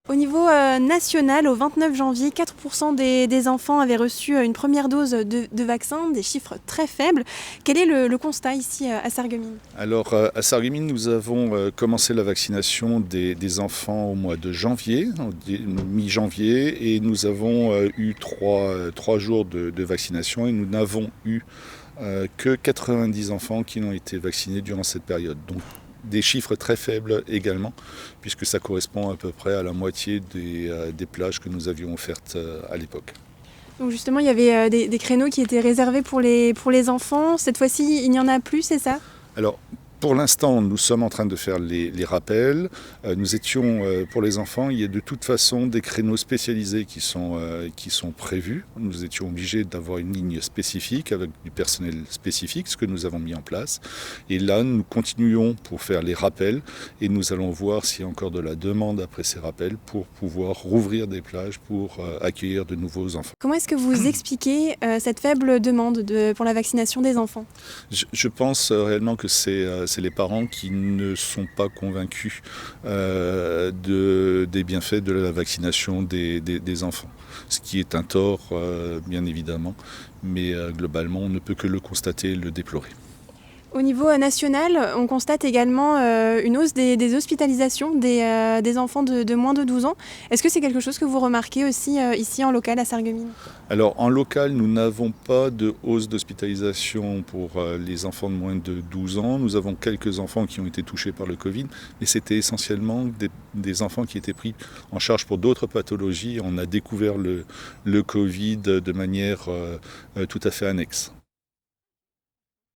Au niveau national, au 29 janvier, 4% des enfants avaient reçu une première dose de vaccin, des chiffres très faibles. Quel est le constat ici à Sarreguemines? Alors à Sarreguemines, nous avons commencé la vaccination des enfants au mois de janvier, mi-janvier, et nous avons eu trois jours de vaccination et nous n'avons eu que 90 enfants qui ont été vaccinés durant cette période. Donc des chiffres très faibles également, puisque ça correspond à peu près à la moitié des plages que nous avions offertes à l'époque. Donc justement, il y avait des créneaux qui étaient réservés pour les enfants. Cette fois-ci, il n'y en a plus, c'est ça? Alors, pour l'instant, nous sommes en train de faire les rappels. Nous étions, pour les enfants, il y a de toute façon des créneaux spécialisés qui sont prévus. Nous étions obligés d'avoir une ligne spécifique avec du personnel spécifique, ce que nous avons mis en place. Et là, nous continuons pour faire les rappels et nous allons voir s'il y a encore de la demande après ces rappels pour pouvoir rouvrir des plages pour accueillir de nouveaux enfants. Comment est-ce que vous expliquez cette faible demande pour la vaccination des enfants? Je pense réellement que c'est les parents qui ne sont pas convaincus des bienfaits de la vaccination des enfants. Ce qui est un tort, bien évidemment, mais globalement, on ne peut que le constater et le déplorer. Au niveau national, on constate également une hausse des hospitalisations des enfants de moins de 12 ans. Est-ce que c'est quelque chose que vous remarquez aussi ici en local à Sarreguemines? Alors en local, nous n'avons pas de hausse d'hospitalisation pour les enfants de moins de 12 ans. Nous avons quelques enfants qui ont été touchés par le Covid, mais c'était essentiellement des enfants qui étaient pris en charge pour d'autres pathologies. On a découvert le Covid de manière tout à fait annexe.